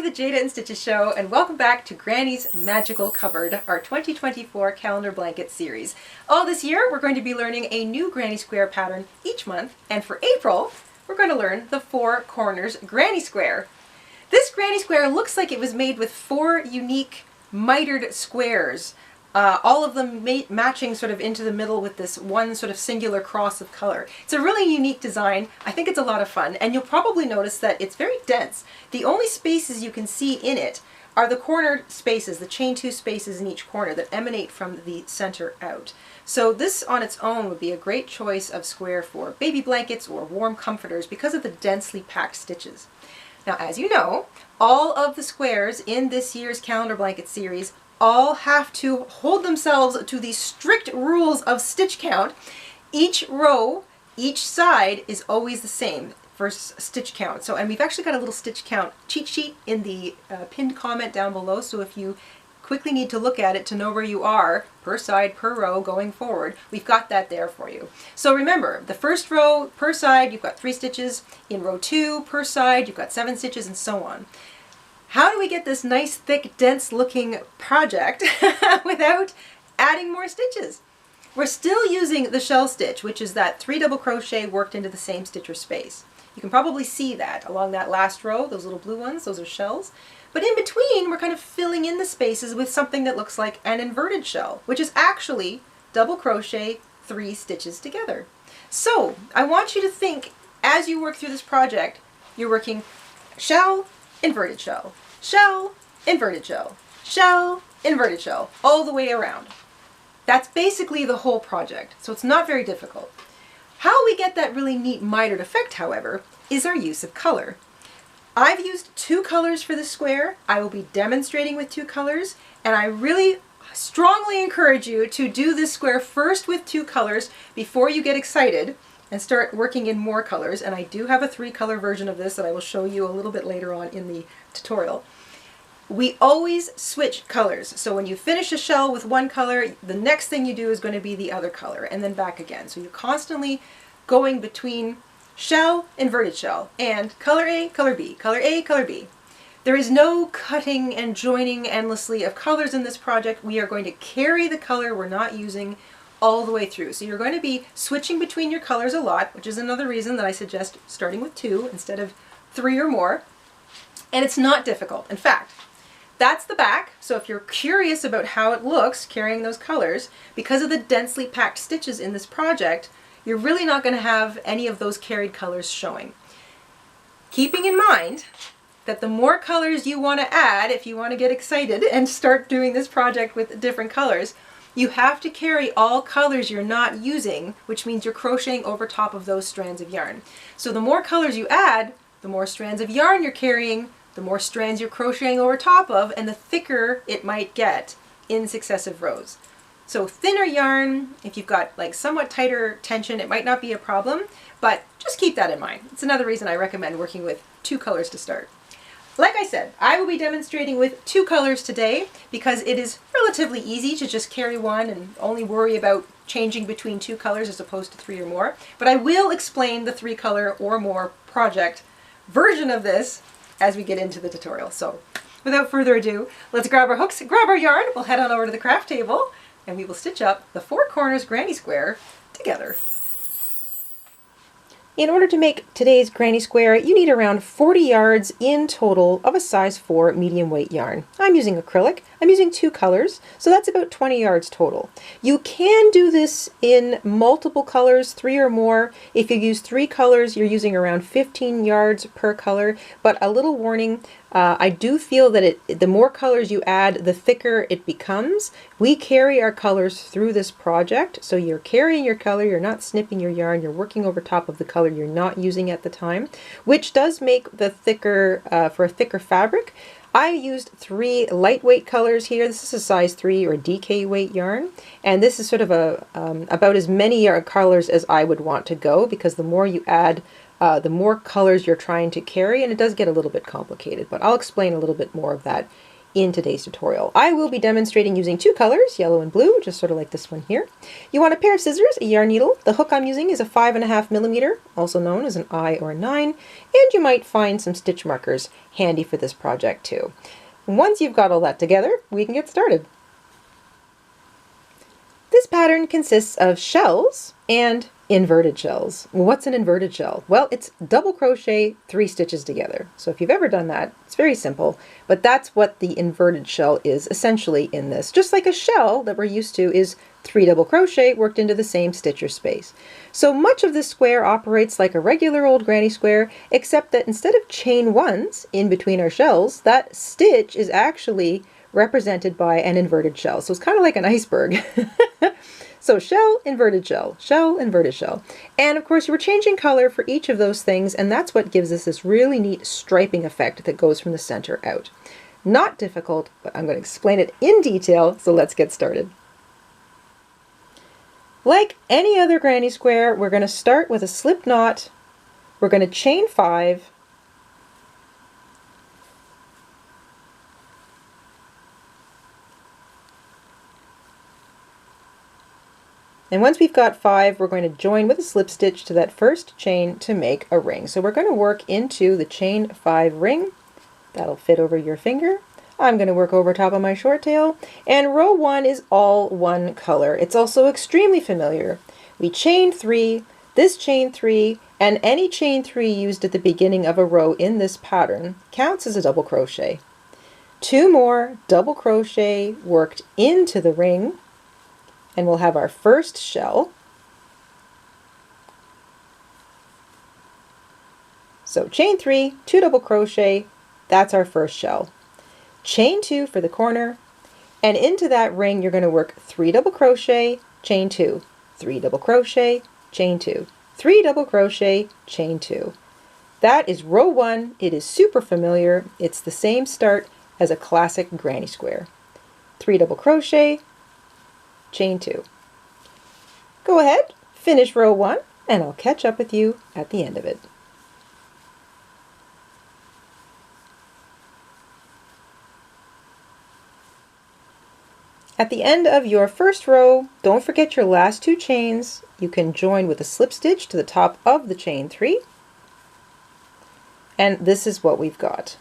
the Jayda InStitches Show, and welcome back to Granny's Magical Cupboard, our 2024 calendar blanket series. This year we're going to be learning a new Granny Square pattern each month, and for April we're going to learn the Four Corners Granny Square. This Granny Square looks like it was made with four unique mitered squares, all of them matching sort of into the middle with this one sort of singular cross of color. It's a really unique design. I think it's a lot of fun, and you'll probably notice that it's very dense. The only spaces you can see in it are the corner spaces, the chain two spaces in each corner that emanate from the center out. So this on its own would be a great choice of square for baby blankets or warm comforters because of the densely packed stitches. Now, as you know, all of the squares in this year's calendar blanket series all have to hold themselves to the strict rules of stitch count. Each row, each side is always the same for stitch count. And we've actually got a little stitch count cheat sheet in the pinned comment down below, so if you quickly need to look at it to know where you are per side, per row going forward, we've got that there for you. So remember, the first row per side, you've got 3 stitches. In row 2 per side, you've got 7 stitches, and so on. How do we get this nice, thick, dense looking project without adding more stitches? We're still using the shell stitch, which is that 3 double crochet worked into the same stitch or space. You can probably see that along that last row, those little blue ones, those are shells. But in between, we're kind of filling in the spaces with something that looks like an inverted shell, which is actually double crochet 3 stitches together. So I want you to think, as you work through this project, you're working shell, inverted shell, shell, inverted shell, shell, inverted shell, all the way around. That's basically the whole project, so it's not very difficult. How we get that really neat mitered effect, however, is our use of color. I've used 2 colors for this square. I will be demonstrating with 2 colors, and I really strongly encourage you to do this square first with 2 colors before you get excited and start working in more colors. And I do have a 3-color version of this that I will show you a little bit later on in the tutorial. We always switch colors. So when you finish a shell with one color, the next thing you do is going to be the other color, and then back again. So you're constantly going between shell, inverted shell, and color A, color B, color A, color B. There is no cutting and joining endlessly of colors in this project. We are going to carry the color we're not using all the way through. So you're going to be switching between your colors a lot, which is another reason that I suggest starting with 2 instead of 3 or more. And it's not difficult. In fact, that's the back. So if you're curious about how it looks carrying those colors, because of the densely packed stitches in this project, you're really not going to have any of those carried colors showing. Keeping in mind that the more colors you want to add, if you want to get excited and start doing this project with different colors, you have to carry all colors you're not using, which means you're crocheting over top of those strands of yarn. So the more colors you add, the more strands of yarn you're carrying, the more strands you're crocheting over top of, and the thicker it might get in successive rows. So thinner yarn, if you've got like somewhat tighter tension, it might not be a problem, but just keep that in mind. It's another reason I recommend working with 2 colors to start. Like I said, I will be demonstrating with 2 colors today because it is relatively easy to just carry one and only worry about changing between 2 colors as opposed to 3 or more. But I will explain the 3-color or more project version of this as we get into the tutorial. So without further ado, let's grab our hooks, grab our yarn, we'll head on over to the craft table, and we will stitch up the 4 corners granny square together. In order to make today's granny square, you need around 40 yards in total of a size 4 medium weight yarn. I'm using acrylic. I'm using 2 colors, so that's about 20 yards total. You can do this in multiple colors, 3 or more. If you use 3 colors, you're using around 15 yards per color, but a little warning, I do feel that the more colors you add, the thicker it becomes. We carry our colors through this project, so you're carrying your color, you're not snipping your yarn, you're working over top of the color you're not using at the time, which does make the thicker, for a thicker fabric. I used 3 lightweight colors here. This is a size 3 or DK weight yarn, and this is sort of about as many colors as I would want to go, because the more you add, the more colors you're trying to carry, and it does get a little bit complicated, but I'll explain a little bit more of that in today's tutorial. I will be demonstrating using two colors, yellow and blue, just sort of like this one here. You want a pair of scissors, a yarn needle. The hook I'm using is a 5.5mm, also known as an I or a 9, and you might find some stitch markers handy for this project too. Once you've got all that together, we can get started. This pattern consists of shells and inverted shells. What's an inverted shell? Well, it's double crochet 3 stitches together. So if you've ever done that, it's very simple, but that's what the inverted shell is essentially in this. Just like a shell that we're used to is 3 double crochet worked into the same stitch or space. So much of this square operates like a regular old granny square, except that instead of chain 1s in between our shells, that stitch is actually represented by an inverted shell. So it's kind of like an iceberg. So shell, inverted shell, shell, inverted shell. And of course we're changing color for each of those things, and that's what gives us this really neat striping effect that goes from the center out. Not difficult, but I'm going to explain it in detail, so let's get started. Like any other granny square, we're going to start with a slip knot. We're going to chain 5. And once we've got 5, we're going to join with a slip stitch to that first chain to make a ring. So we're going to work into the chain 5 ring. That'll fit over your finger. I'm going to work over top of my short tail. And row 1 is all one color. It's also extremely familiar. We chain 3, this chain 3, and any chain 3 used at the beginning of a row in this pattern counts as a double crochet. 2 more double crochet worked into the ring, and we'll have our first shell. So chain 3, 2 double crochet, that's our first shell. Chain 2 for the corner, and into that ring you're going to work 3 double crochet, chain 2, 3 double crochet, chain 2, 3 double crochet, chain 2. That is row 1. It is super familiar. It's the same start as a classic granny square. 3 double crochet, chain 2. Go ahead, finish row 1, and I'll catch up with you at the end of it. At the end of your first row, don't forget your last 2 chains. You can join with a slip stitch to the top of the chain 3. And this is what we've got.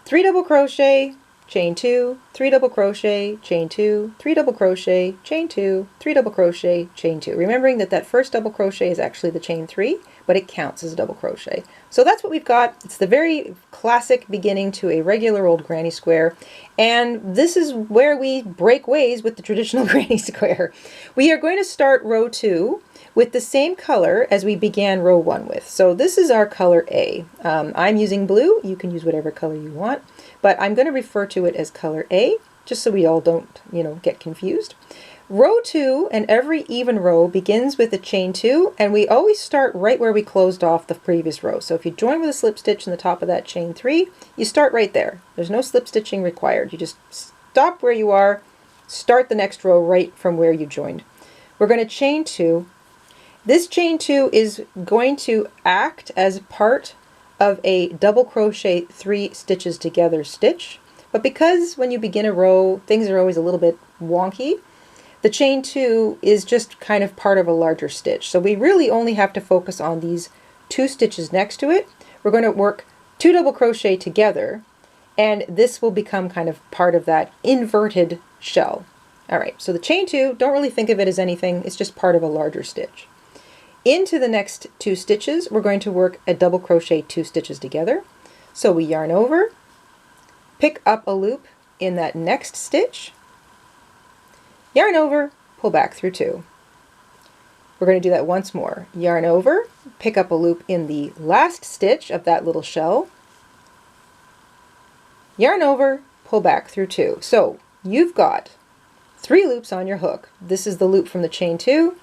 3 double crochet, chain 2, 3 double crochet, chain 2, 3 double crochet, chain 2, 3 double crochet, chain 2. Remembering that that first double crochet is actually the chain 3, but it counts as a double crochet. So that's what we've got. It's the very classic beginning to a regular old granny square, and this is where we break ways with the traditional granny square. We are going to start row 2 with the same color as we began row 1 with. So this is our color A. I'm using blue. You can use whatever color you want, but I'm going to refer to it as color A, just so we all don't, get confused. Row 2 and every even row begins with a chain 2, and we always start right where we closed off the previous row. So if you join with a slip stitch in the top of that chain 3, you start right there. There's no slip stitching required. You just stop where you are, start the next row right from where you joined. We're going to chain 2. This chain 2 is going to act as part of a double crochet 3 stitches together stitch, but because when you begin a row things are always a little bit wonky, the chain 2 is just kind of part of a larger stitch. So we really only have to focus on these 2 stitches next to it. We're going to work 2 double crochet together, and this will become kind of part of that inverted shell. Alright, so the chain 2, don't really think of it as anything, it's just part of a larger stitch. Into the next 2 stitches, we're going to work a double crochet 2 stitches together. So we yarn over, pick up a loop in that next stitch, yarn over, pull back through 2. We're going to do that once more. Yarn over, pick up a loop in the last stitch of that little shell, yarn over, pull back through 2. So you've got 3 loops on your hook. This is the loop from the chain 2,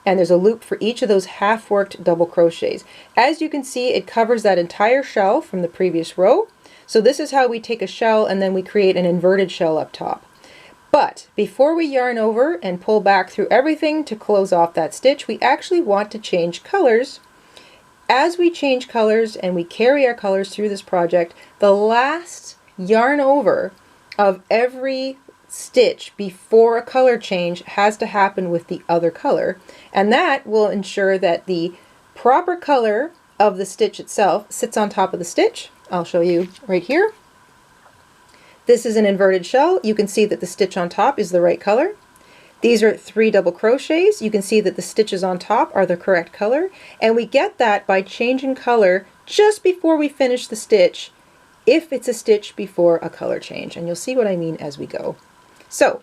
and there's a loop for each of those half-worked double crochets. As you can see, it covers that entire shell from the previous row. So this is how we take a shell and then we create an inverted shell up top. But before we yarn over and pull back through everything to close off that stitch, we actually want to change colors. As we change colors and we carry our colors through this project, the last yarn over of every stitch before a color change has to happen with the other color, and that will ensure that the proper color of the stitch itself sits on top of the stitch. I'll show you right here. This is an inverted shell. You can see that the stitch on top is the right color. These are 3 double crochets. You can see that the stitches on top are the correct color, and we get that by changing color just before we finish the stitch if it's a stitch before a color change, and you'll see what I mean as we go. So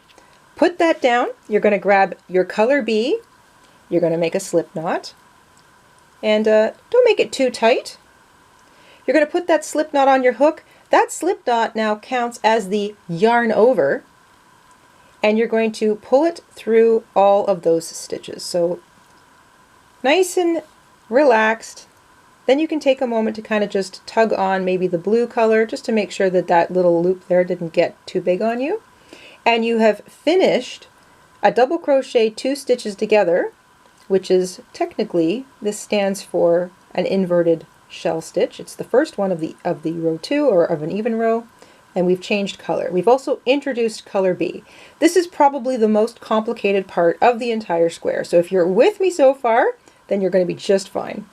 put that down. You're going to grab your color B. You're going to make a slip knot, and don't make it too tight. You're going to put that slip knot on your hook. That slip knot now counts as the yarn over, and you're going to pull it through all of those stitches. So nice and relaxed. Then you can take a moment to kind of just tug on maybe the blue color just to make sure that that little loop there didn't get too big on you. And you have finished a double crochet 2 stitches together, which is technically, this stands for an inverted shell stitch. It's the first one of the row 2 or of an even row, and we've changed color. We've also introduced color B. This is probably the most complicated part of the entire square. So if you're with me so far, then you're going to be just fine.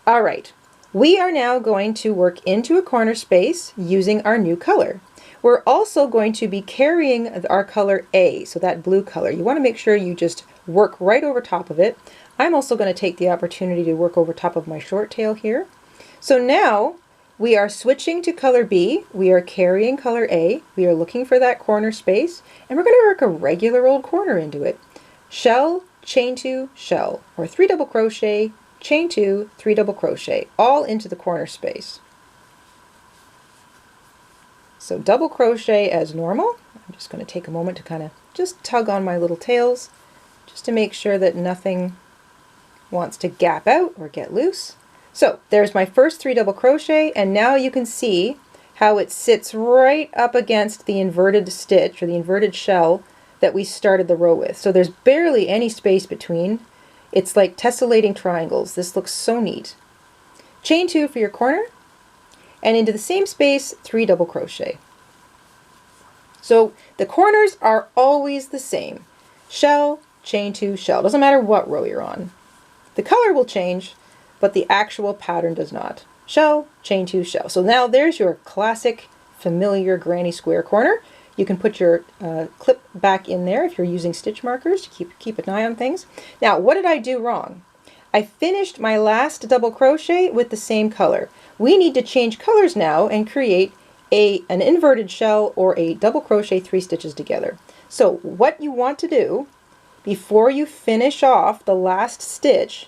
All right, we are now going to work into a corner space using our new color. We're also going to be carrying our color A, so that blue color. You want to make sure you just work right over top of it. I'm also going to take the opportunity to work over top of my short tail here. So now we are switching to color B. We are carrying color A. We are looking for that corner space, and we're going to work a regular old corner into it. Shell, chain 2, shell, or 3 double crochet, chain 2, 3 double crochet, all into the corner space. So double crochet as normal. I'm just going to take a moment to kind of just tug on my little tails just to make sure that nothing wants to gap out or get loose. So there's my first 3 double crochet, and now you can see how it sits right up against the inverted stitch or the inverted shell that we started the row with. So there's barely any space between. It's like tessellating triangles. This looks so neat. Chain 2 for your corner, and into the same space 3 double crochet. So the corners are always the same. Shell, chain 2, shell. Doesn't matter what row you're on. The color will change, but the actual pattern does not. Shell, chain 2, shell. So now there's your classic familiar granny square corner. You can put your clip back in there if you're using stitch markers to keep an eye on things. Now, what did I do wrong? I finished my last double crochet with the same color. We need to change colors now and create an inverted shell or a double crochet 3 stitches together. So what you want to do before you finish off the last stitch,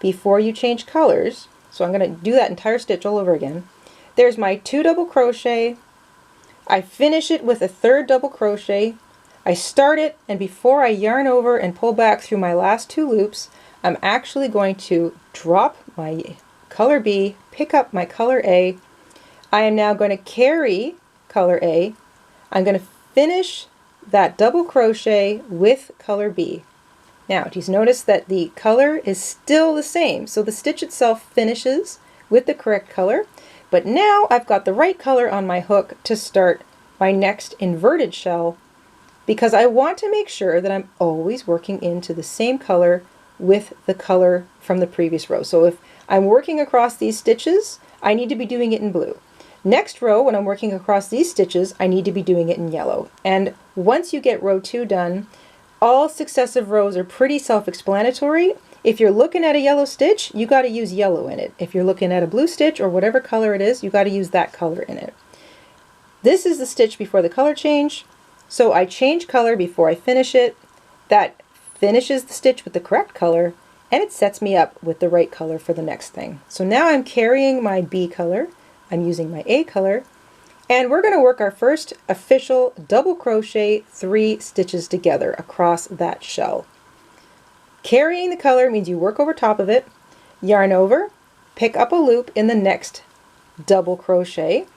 before you change colors, so I'm going to do that entire stitch all over again. There's my 2 double crochet. I finish it with a 3rd double crochet. I start it, and before I yarn over and pull back through my last 2 loops, I'm actually going to drop my color B, pick up my color A. I am now going to carry color A. I'm going to finish that double crochet with color B. Now, do you notice that the color is still the same? So the stitch itself finishes with the correct color, but now I've got the right color on my hook to start my next inverted shell, because I want to make sure that I'm always working into the same color with the color from the previous row. So if I'm working across these stitches, I need to be doing it in blue. Next row, when I'm working across these stitches, I need to be doing it in yellow. And once you get row 2 done, all successive rows are pretty self-explanatory. If you're looking at a yellow stitch, you got to use yellow in it. If you're looking at a blue stitch or whatever color it is, you got to use that color in it. This is the stitch before the color change. So I change color before I finish it. That finishes the stitch with the correct color, and it sets me up with the right color for the next thing. So now I'm carrying my B color. I'm using my A color, and we're going to work our first official double crochet 3 stitches together across that shell. Carrying the color means you work over top of it, yarn over, pick up a loop in the next double crochet,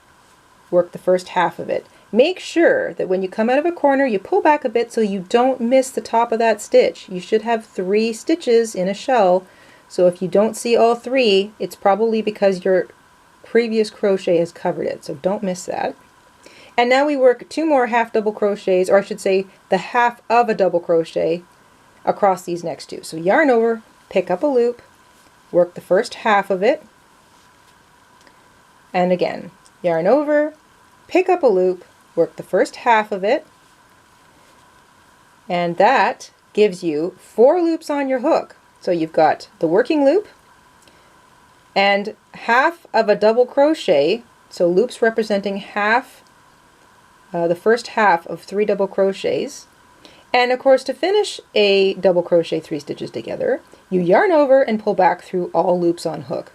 work the first half of it. Make sure that when you come out of a corner, you pull back a bit so you don't miss the top of that stitch. You should have 3 stitches in a shell, so if you don't see all 3, it's probably because your previous crochet has covered it, so don't miss that. And now we work 2 more half double crochets, or I should say the half of a double crochet across these next 2. So yarn over, pick up a loop, work the first half of it, and again, yarn over, pick up a loop, work the first half of it, and that gives you 4 loops on your hook. So you've got the working loop and half of a double crochet, so loops representing half, the first half of 3 double crochets. And of course, to finish a double crochet 3 stitches together, you yarn over and pull back through all loops on hook.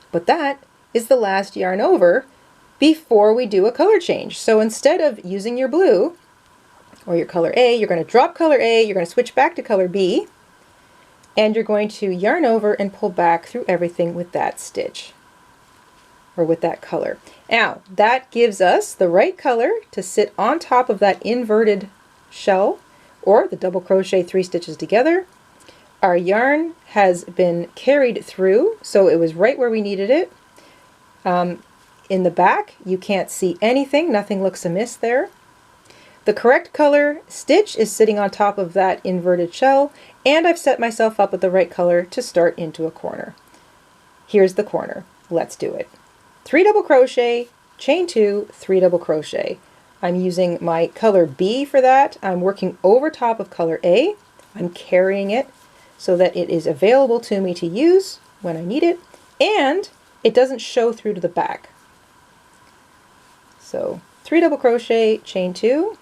But that is the last yarn over before we do a color change. So instead of using your blue or your color A, you're going to drop color A, you're going to switch back to color B, and you're going to yarn over and pull back through everything with that stitch, or with that color. Now, that gives us the right color to sit on top of that inverted shell, or the double crochet 3 stitches together. Our yarn has been carried through, so it was right where we needed it. In the back, you can't see anything, nothing looks amiss there. The correct color stitch is sitting on top of that inverted shell, and I've set myself up with the right color to start into a corner. Here's the corner. Let's do it. 3 double crochet, chain 2, 3 double crochet. I'm using my color B for that. I'm working over top of color A. I'm carrying it so that it is available to me to use when I need it, and it doesn't show through to the back. So 3 double crochet, chain 2,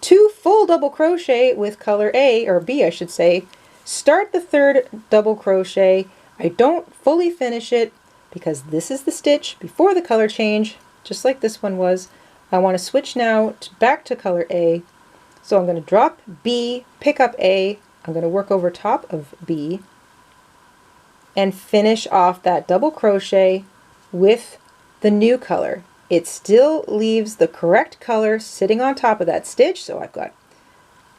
2 full double crochet with color A, or B I should say. Start the 3rd double crochet. I don't fully finish it because this is the stitch before the color change, just like this one was. I want to switch now back to color A. So I'm going to drop B, pick up A, I'm going to work over top of B, and finish off that double crochet with the new color. It still leaves the correct color sitting on top of that stitch, so I've got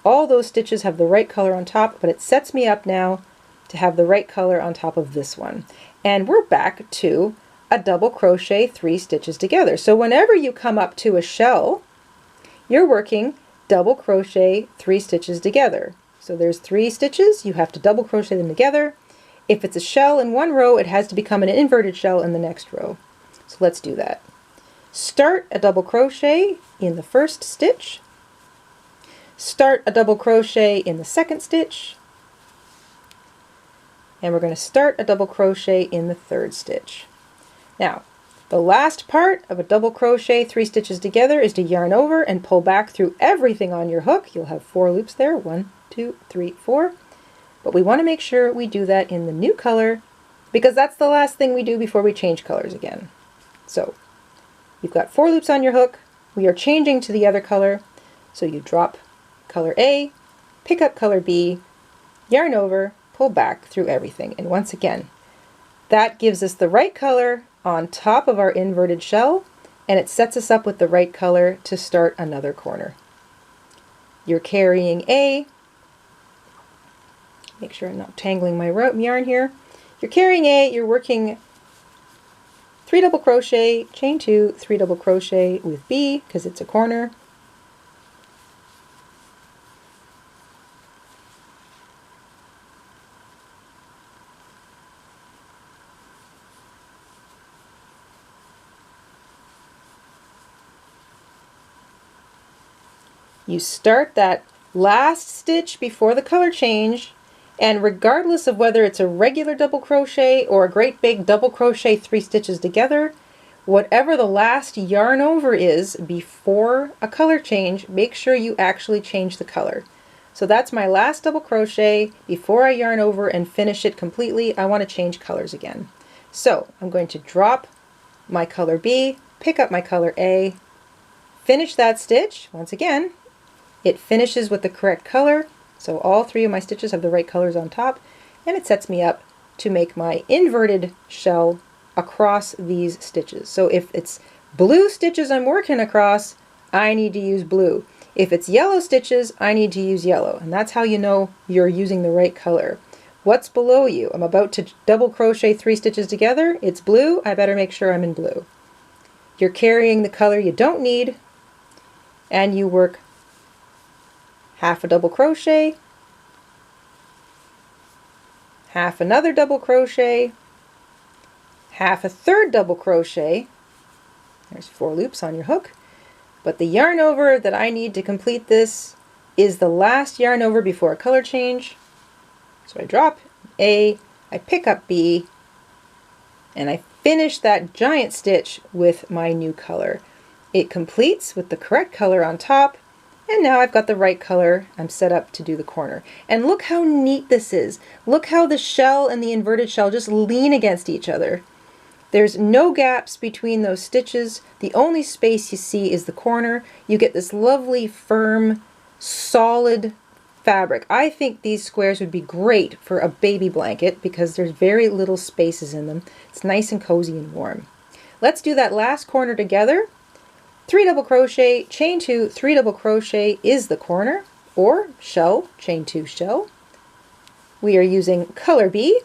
all those stitches have the right color on top, but it sets me up now to have the right color on top of this one. And we're back to a double crochet 3 stitches together. So whenever you come up to a shell, you're working double crochet 3 stitches together. So there's 3 stitches, you have to double crochet them together. If it's a shell in one row, it has to become an inverted shell in the next row. So let's do that. Start a double crochet in the first stitch, start a double crochet in the second stitch, and we're going to start a double crochet in the 3rd stitch. Now, the last part of a double crochet 3 stitches together is to yarn over and pull back through everything on your hook. You'll have 4 loops there, 1, 2, 3, 4. But we want to make sure we do that in the new color because that's the last thing we do before we change colors again. So you've got 4 loops on your hook. We are changing to the other color. So you drop color A, pick up color B, yarn over, pull back through everything. And once again, that gives us the right color on top of our inverted shell, and it sets us up with the right color to start another corner. You're carrying A, make sure I'm not tangling my yarn here. You're carrying A, you're working 3 double crochet, chain 2, 3 double crochet with B because it's a corner. You start that last stitch before the color change, and regardless of whether it's a regular double crochet or a great big double crochet 3 stitches together, whatever the last yarn over is before a color change, make sure you actually change the color. So that's my last double crochet before I yarn over and finish it completely. I want to change colors again. So I'm going to drop my color B, pick up my color A, finish that stitch. Once again, it finishes with the correct color, so all 3 of my stitches have the right colors on top, and it sets me up to make my inverted shell across these stitches. So if it's blue stitches I'm working across, I need to use blue. If it's yellow stitches, I need to use yellow, and that's how you know you're using the right color. What's below you? I'm about to double crochet 3 stitches together. It's blue. I better make sure I'm in blue. You're carrying the color you don't need and you work half a double crochet, half another double crochet, half a third double crochet. There's 4 loops on your hook. But the yarn over that I need to complete this is the last yarn over before a color change. So I drop A, I pick up B, and I finish that giant stitch with my new color. It completes with the correct color on top, and now I've got the right color. I'm set up to do the corner. And look how neat this is. Look how the shell and the inverted shell just lean against each other. There's no gaps between those stitches. The only space you see is the corner. You get this lovely, firm, solid fabric. I think these squares would be great for a baby blanket because there's very little spaces in them. It's nice and cozy and warm. Let's do that last corner together. 3 double crochet, chain 2, 3 double crochet is the corner, or shell, chain 2 shell. We are using color B.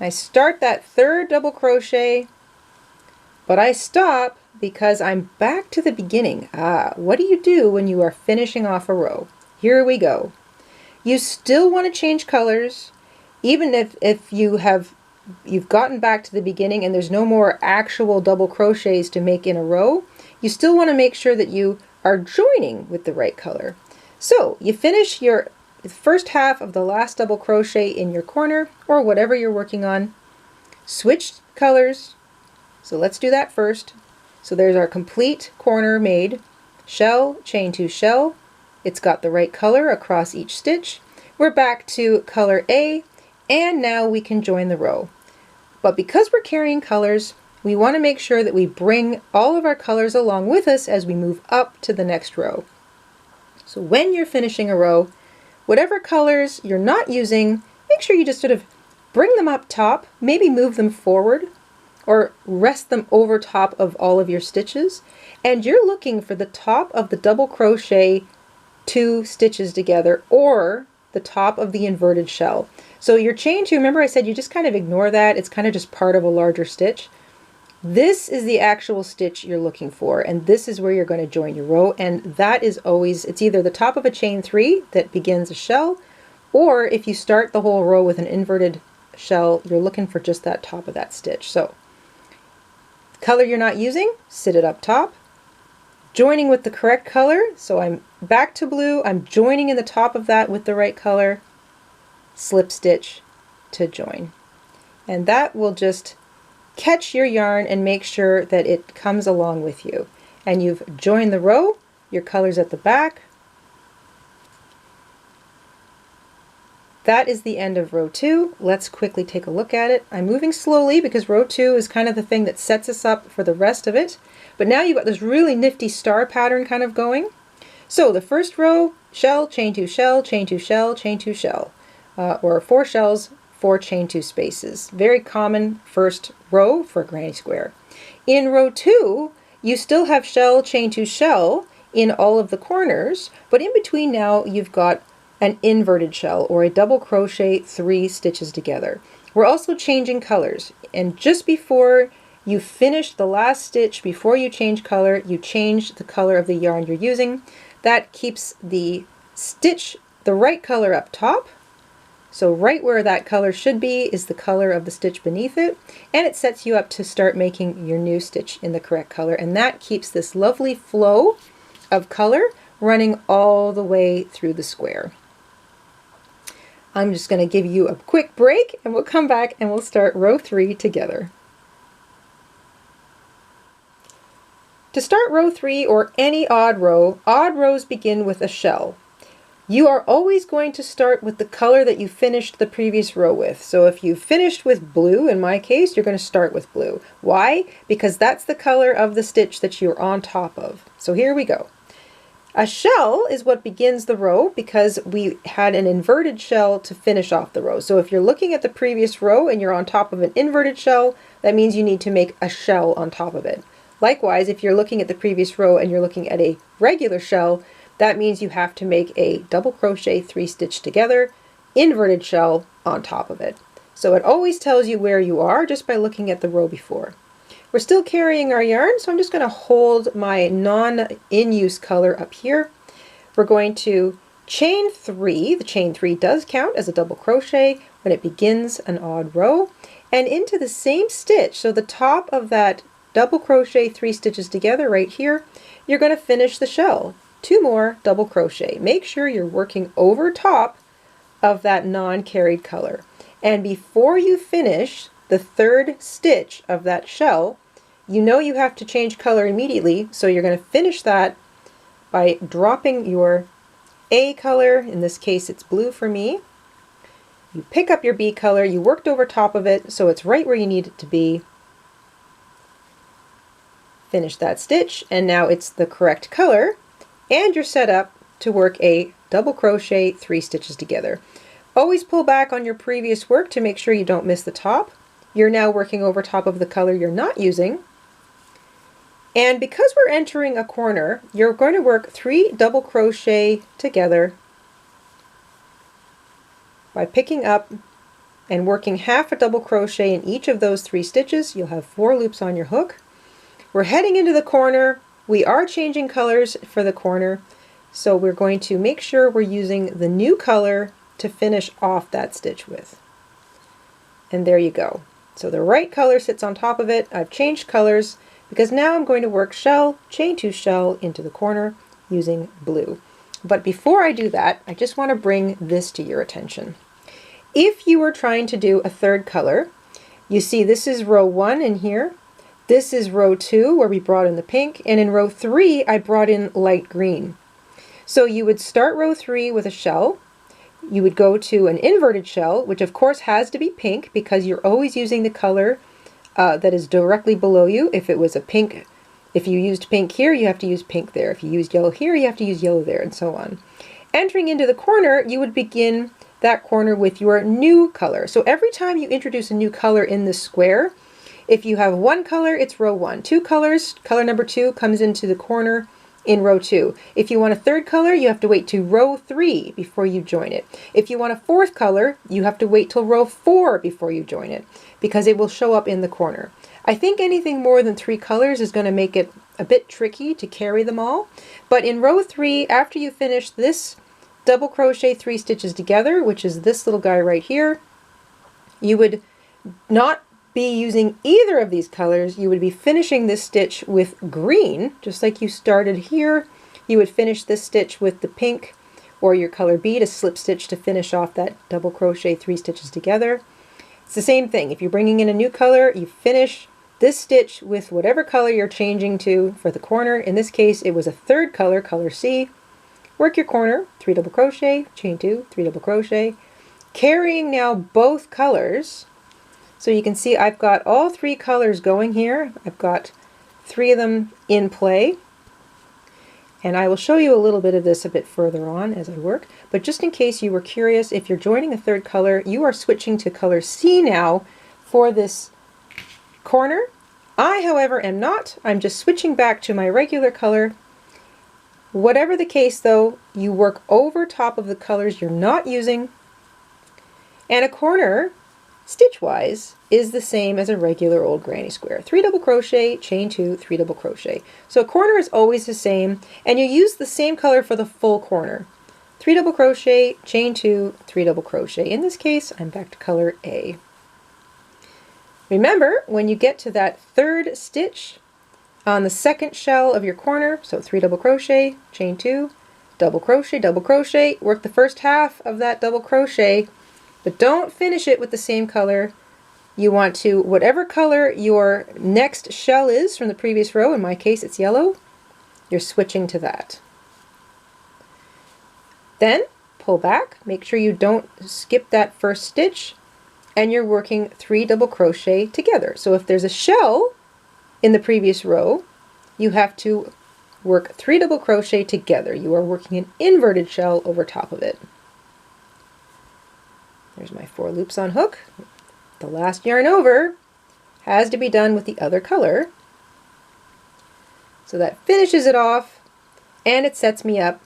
I start that 3rd double crochet, but I stop because I'm back to the beginning. What do you do when you are finishing off a row? Here we go. You still want to change colors, even if you've gotten back to the beginning and there's no more actual double crochets to make in a row. You still want to make sure that you are joining with the right color. So you finish your first half of the last double crochet in your corner or whatever you're working on. Switch colors. So let's do that first. So there's our complete corner made. Shell, chain 2 shell. It's got the right color across each stitch. We're back to color A, and now we can join the row. But because we're carrying colors, we want to make sure that we bring all of our colors along with us as we move up to the next row. So when you're finishing a row, whatever colors you're not using, make sure you just sort of bring them up top, maybe move them forward, or rest them over top of all of your stitches. And you're looking for the top of the double crochet 2 stitches together, or the top of the inverted shell. So your chain 2, remember I said you just kind of ignore that, it's kind of just part of a larger stitch. This is the actual stitch you're looking for, and this is where you're going to join your row, and that is always, it's either the top of a chain 3 that begins a shell, or if you start the whole row with an inverted shell, you're looking for just that top of that stitch. So, color you're not using, sit it up top, joining with the correct color, so I'm back to blue, I'm joining in the top of that with the right color, slip stitch to join. And that will just catch your yarn and make sure that it comes along with you. And you've joined the row, your color's at the back. That is the end of row 2. Let's quickly take a look at it. I'm moving slowly because row 2 is kind of the thing that sets us up for the rest of it. But now you've got this really nifty star pattern kind of going. So the first row, shell, chain 2 shell, chain 2 shell, chain 2 shell. Or 4 shells, 4 chain 2 spaces. Very common first row for a granny square. In row 2, you still have shell, chain 2 shell in all of the corners, but in between now you've got an inverted shell or a double crochet 3 stitches together. We're also changing colors, and just before you finish the last stitch, before you change color, you change the color of the yarn you're using. That keeps the stitch the right color up top. So right where that color should be is the color of the stitch beneath it, and it sets you up to start making your new stitch in the correct color, and that keeps this lovely flow of color running all the way through the square. I'm just going to give you a quick break and we'll come back and we'll start row 3 together. To start row 3 or any odd rows begin with a shell. You are always going to start with the color that you finished the previous row with. So if you finished with blue, in my case, you're going to start with blue. Why? Because that's the color of the stitch that you're on top of. So here we go. A shell is what begins the row because we had an inverted shell to finish off the row. So if you're looking at the previous row and you're on top of an inverted shell, that means you need to make a shell on top of it. Likewise, if you're looking at the previous row and you're looking at a regular shell, that means you have to make a double crochet 3 stitch together, inverted shell on top of it. So it always tells you where you are just by looking at the row before. We're still carrying our yarn, so I'm just going to hold my non-in-use color up here. We're going to chain 3. The chain 3 does count as a double crochet when it begins an odd row. And into the same stitch, so the top of that double crochet 3 stitches together right here, you're going to finish the shell. 2 more double crochet. Make sure you're working over top of that non-carried color. And before you finish the 3rd stitch of that shell, you know you have to change color immediately, so you're going to finish that by dropping your A color. In this case it's blue for me. You pick up your B color, you worked over top of it so it's right where you need it to be. Finish that stitch, and now it's the correct color, and you're set up to work a double crochet 3 stitches together. Always pull back on your previous work to make sure you don't miss the top. You're now working over top of the color you're not using. And because we're entering a corner, you're going to work 3 double crochet together by picking up and working half a double crochet in each of those 3 stitches. You'll have 4 loops on your hook. We're heading into the corner. We are changing colors for the corner, so we're going to make sure we're using the new color to finish off that stitch with. And there you go. So the right color sits on top of it. I've changed colors because now I'm going to work shell, chain 2 shell into the corner using blue. But before I do that, I just want to bring this to your attention. If you were trying to do a 3rd color, you see this is row 1 in here. This is row 2 where we brought in the pink, and in row 3 I brought in light green. So you would start row 3 with a shell. You would go to an inverted shell, which of course has to be pink because you're always using the color that is directly below you. If it was a pink, if you used pink here, you have to use pink there. If you used yellow here, you have to use yellow there, and so on. Entering into the corner, you would begin that corner with your new color. So every time you introduce a new color in this square, if you have 1 color, it's row 1. 2 colors, color number 2 comes into the corner in row 2. If you want a 3rd color, you have to wait to row 3 before you join it. If you want a 4th color, you have to wait till row 4 before you join it, because it will show up in the corner. I think anything more than 3 colors is going to make it a bit tricky to carry them all. But in row 3, after you finish this double crochet 3 stitches together, which is this little guy right here, you would not be using either of these colors. You would be finishing this stitch with green, just like you started here. You would finish this stitch with the pink or your color B to slip stitch to finish off that double crochet 3 stitches together. It's the same thing. If you're bringing in a new color, you finish this stitch with whatever color you're changing to for the corner. In this case, it was a 3rd color, color C. Work your corner, 3 double crochet, chain 2, 3 double crochet, carrying now both colors. So you can see I've got all 3 colors going here. I've got 3 of them in play. And I will show you a little bit of this a bit further on as I work. But just in case you were curious, if you're joining a 3rd color, you are switching to color C now for this corner. I, however, am not. I'm just switching back to my regular color. Whatever the case though, you work over top of the colors you're not using. And a corner, stitch-wise, is the same as a regular old granny square. 3 double crochet, chain 2, 3 double crochet. So a corner is always the same, and you use the same color for the full corner. 3 double crochet, chain 2, 3 double crochet. In this case, I'm back to color A. Remember, when you get to that 3rd stitch on the 2nd shell of your corner, so 3 double crochet, chain 2, double crochet, work the first half of that double crochet, but don't finish it with the same color. You want to, whatever color your next shell is from the previous row, in my case it's yellow, you're switching to that. Then pull back, make sure you don't skip that first stitch, and you're working 3 double crochet together. So if there's a shell in the previous row, you have to work 3 double crochet together. You are working an inverted shell over top of it. There's my 4 loops on hook. The last yarn over has to be done with the other color. So that finishes it off, and it sets me up.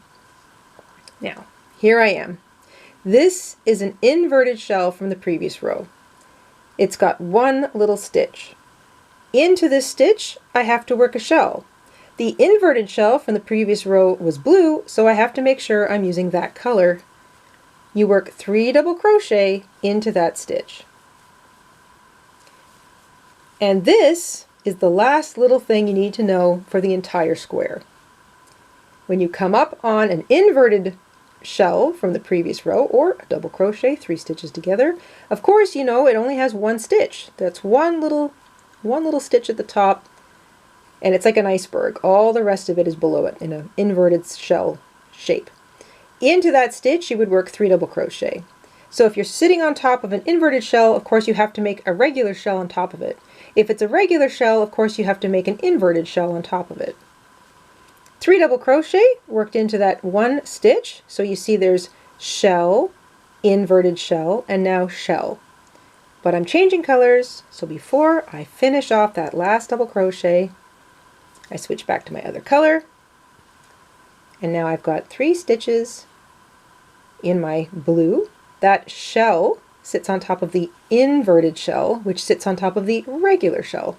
Now, here I am. This is an inverted shell from the previous row. it's got one little stitch. Into this stitch, I have to work a shell. The inverted shell from the previous row was blue, so I have to make sure I'm using that color. You work 3 double crochet into that stitch. And this is the last little thing you need to know for the entire square. When you come up on an inverted shell from the previous row, or a double crochet, 3 stitches together, of course you know it only has one stitch. That's one little stitch at the top, and it's like an iceberg. All the rest of it is below it in an inverted shell shape. Into that stitch you would work 3 double crochet. So if you're sitting on top of an inverted shell, of course you have to make a regular shell on top of it. If it's a regular shell, of course you have to make an inverted shell on top of it. 3 double crochet worked into that one stitch, so you see there's shell, inverted shell, and now shell. But I'm changing colors, so before I finish off that last double crochet, I switch back to my other color, and now I've got 3 stitches in my blue. That shell sits on top of the inverted shell, which sits on top of the regular shell.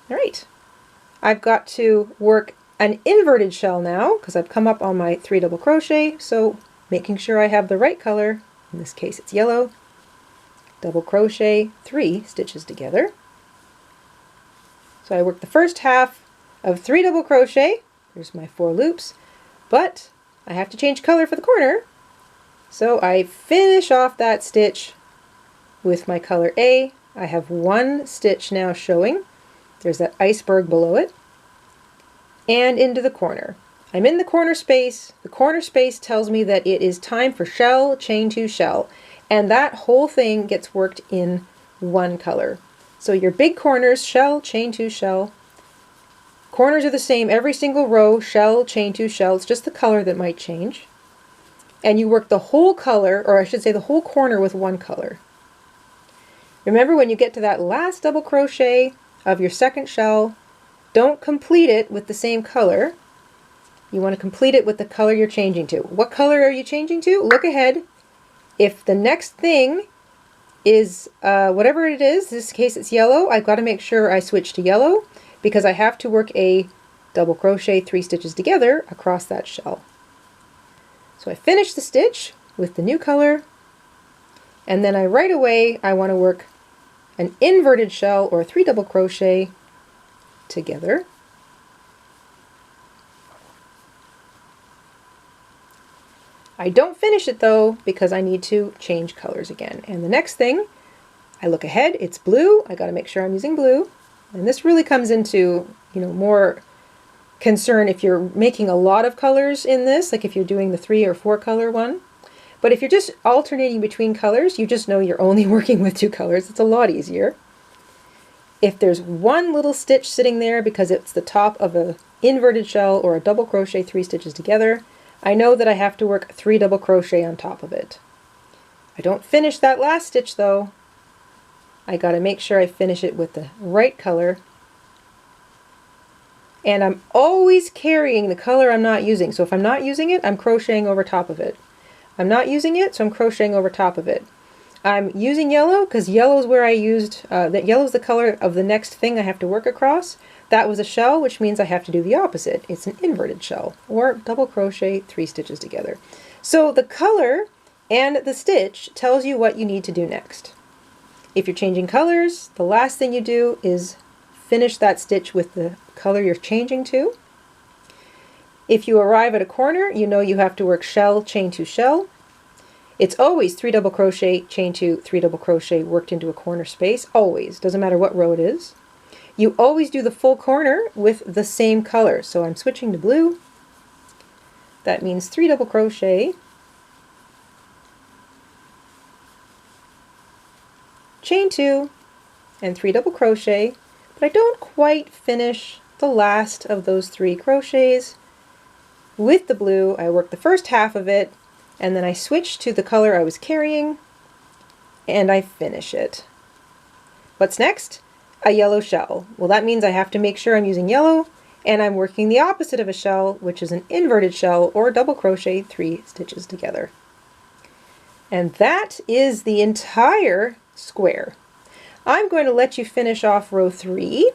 All right. I've got to work an inverted shell now because I've come up on my 3 double crochet, so making sure I have the right color, in this case it's yellow, double crochet 3 stitches together. So I work the first half of 3 double crochet, there's my 4 loops, but I have to change color for the corner, so I finish off that stitch with my color A. I have 1 stitch now showing. There's that iceberg below it, and into the corner. I'm in the corner space. The corner space tells me that it is time for shell, chain 2, shell, and that whole thing gets worked in 1 color. So your big corners, shell, chain 2, shell. Corners are the same every single row, shell, chain 2, shell. It's just the color that might change. And you work the whole color, or I should say the whole corner, with 1 color. Remember, when you get to that last double crochet of your second shell, don't complete it with the same color. You want to complete it with the color you're changing to. What color are you changing to? Look ahead. If the next thing is whatever it is, in this case it's yellow, I've got to make sure I switch to yellow because I have to work a double crochet 3 stitches together across that shell. So I finish the stitch with the new color, and then right away I want to work an inverted shell or 3 double crochet together. I don't finish it though because I need to change colors again. And the next thing, I look ahead, it's blue. I got to make sure I'm using blue. And this really comes into, more concern if you're making a lot of colors in this, like if you're doing the 3 or 4 color one. But if you're just alternating between colors, you just know you're only working with 2 colors. It's a lot easier. If there's 1 little stitch sitting there because it's the top of an inverted shell or a double crochet 3 stitches together, I know that I have to work 3 double crochet on top of it. I don't finish that last stitch though. I got to make sure I finish it with the right color. And I'm always carrying the color I'm not using. So if I'm not using it, I'm crocheting over top of it. I'm not using it, so I'm crocheting over top of it. I'm using yellow because yellow is where I used, that yellow is the color of the next thing I have to work across. That was a shell, which means I have to do the opposite. It's an inverted shell, or double crochet 3 stitches together. So the color and the stitch tells you what you need to do next. If you're changing colors, the last thing you do is finish that stitch with the color you're changing to. If you arrive at a corner, you know you have to work shell, chain 2, shell. It's always 3 double crochet, chain 2, 3 double crochet worked into a corner space, always, doesn't matter what row it is. You always do the full corner with the same color, so I'm switching to blue. That means 3 double crochet, chain 2, and 3 double crochet, but I don't quite finish the last of those 3 crochets. With the blue, I work the first half of it, and then I switch to the color I was carrying, and I finish it. What's next? A yellow shell. Well, that means I have to make sure I'm using yellow, and I'm working the opposite of a shell, which is an inverted shell or double crochet 3 stitches together. And that is the entire square. I'm going to let you finish off row 3.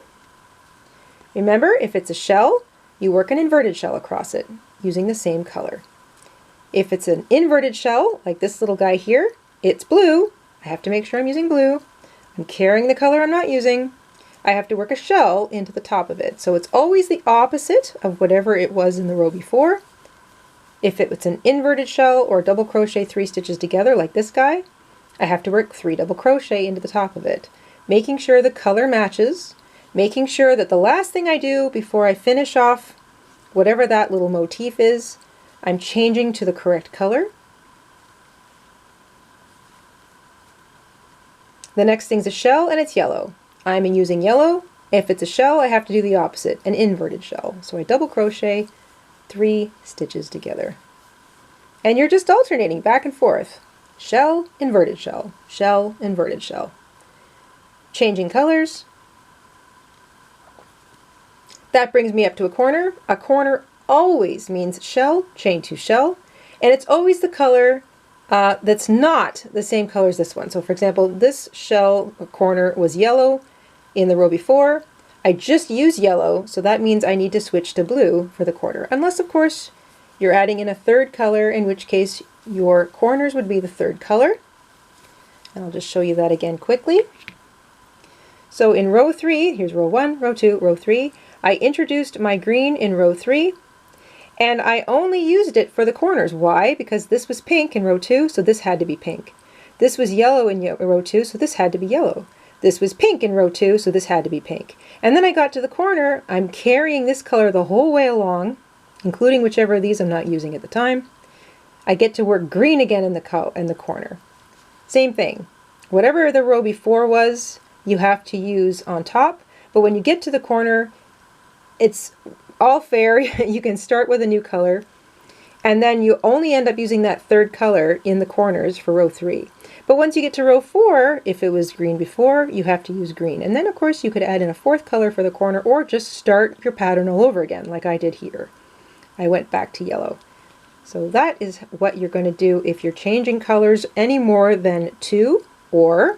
Remember, if it's a shell, you work an inverted shell across it using the same color. If it's an inverted shell, like this little guy here, it's blue. I have to make sure I'm using blue. I'm carrying the color I'm not using. I have to work a shell into the top of it. So it's always the opposite of whatever it was in the row before. If it's an inverted shell or double crochet 3 stitches together like this guy, I have to work 3 double crochet into the top of it, making sure the color matches, making sure that the last thing I do before I finish off whatever that little motif is, I'm changing to the correct color. The next thing's a shell and it's yellow. I'm using yellow. If it's a shell, I have to do the opposite, an inverted shell. So I double crochet 3 stitches together. And you're just alternating back and forth. Shell, inverted shell, shell, inverted shell. Changing colors. That brings me up to a corner. A corner always means shell, chain 2 shell, and it's always the color that's not the same color as this one. So for example, this shell corner was yellow in the row before. I just used yellow, so that means I need to switch to blue for the corner. Unless, of course, you're adding in a third color, in which case your corners would be the third color. And I'll just show you that again quickly. So in row 3, here's row 1, row 2, row 3, I introduced my green in row 3, and I only used it for the corners. Why? Because this was pink in row 2, so this had to be pink. This was yellow in row 2, so this had to be yellow. This was pink in row 2, so this had to be pink. And then I got to the corner, I'm carrying this color the whole way along, including whichever of these I'm not using at the time. I get to work green again in the corner. Same thing. Whatever the row before was, you have to use on top, but when you get to the corner, it's all fair. You can start with a new color, and then you only end up using that third color in the corners for row 3. But once you get to row 4, if it was green before, you have to use green. And then of course you could add in a fourth color for the corner, or just start your pattern all over again, like I did here. I went back to yellow. So that is what you're going to do if you're changing colors any more than 2, or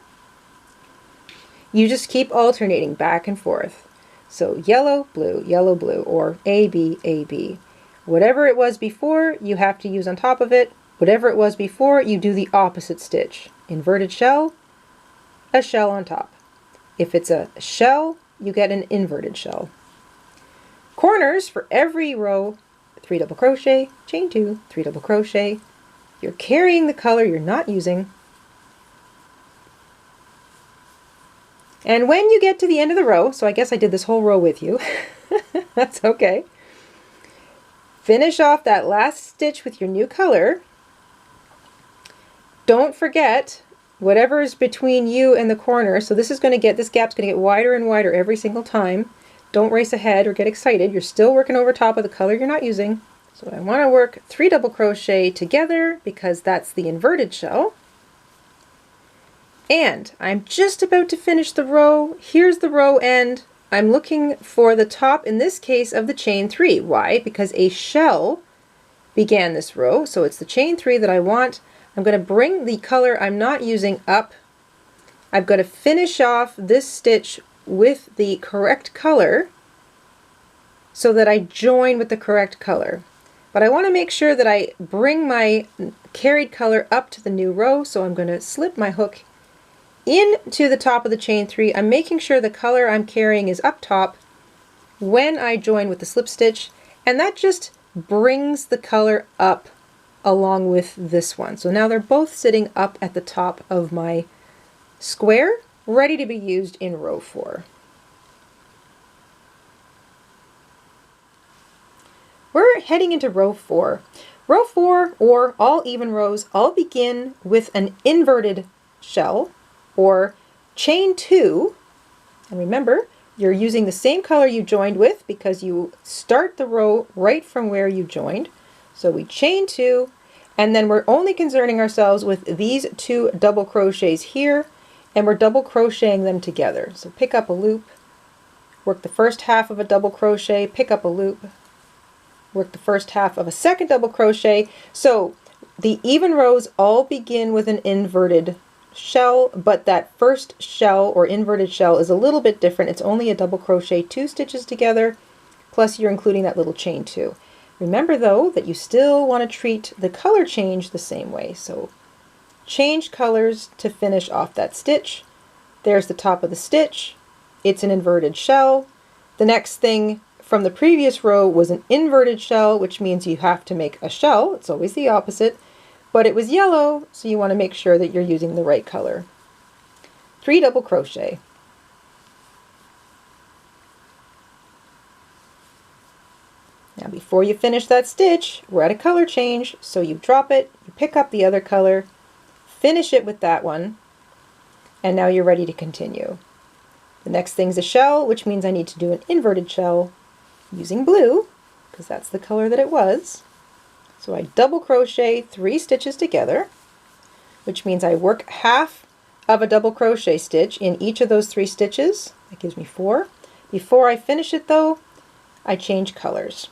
you just keep alternating back and forth. So yellow, blue, or A, B, A, B. Whatever it was before, you have to use on top of it. Whatever it was before, you do the opposite stitch. Inverted shell, a shell on top. If it's a shell, you get an inverted shell. Corners, for every row, 3 double crochet, chain 2, 3 double crochet. You're carrying the color you're not using. And when you get to the end of the row, so I guess I did this whole row with you, that's okay. Finish off that last stitch with your new color. Don't forget whatever is between you and the corner. So this gap's going to get wider and wider every single time. Don't race ahead or get excited. You're still working over top of the color you're not using. So I want to work 3 double crochet together because that's the inverted shell. And I'm just about to finish the row. Here's the row end. I'm looking for the top, in this case, of the chain 3. Why? Because a shell began this row, so it's the chain 3 that I want. I'm going to bring the color I'm not using up. I've got to finish off this stitch with the correct color so that I join with the correct color. But I want to make sure that I bring my carried color up to the new row, so I'm going to slip my hook into the top of the chain 3. I'm making sure the color I'm carrying is up top when I join with the slip stitch, and that just brings the color up along with this one. So now they're both sitting up at the top of my square, ready to be used in row 4. We're heading into row 4. Row 4, or all even rows, all begin with an inverted shell, or chain 2, and remember, you're using the same color you joined with because you start the row right from where you joined. So we chain 2, and then we're only concerning ourselves with these 2 double crochets here, and we're double crocheting them together. So pick up a loop, work the first half of a double crochet, pick up a loop, work the first half of a second double crochet. So the even rows all begin with an inverted shell, but that first shell or inverted shell is a little bit different. It's only a double crochet 2 stitches together, plus you're including that little chain 2. Remember though that you still want to treat the color change the same way. So change colors to finish off that stitch. There's the top of the stitch. It's an inverted shell. The next thing from the previous row was an inverted shell, which means you have to make a shell. It's always the opposite, but it was yellow, so you want to make sure that you're using the right color. 3 double crochet. Now before you finish that stitch, we're at a color change, so you drop it, you pick up the other color, finish it with that one, and now you're ready to continue. The next thing's a shell, which means I need to do an inverted shell using blue, because that's the color that it was. So I double crochet 3 stitches together, which means I work half of a double crochet stitch in each of those 3 stitches. That gives me 4. Before I finish it though, I change colors.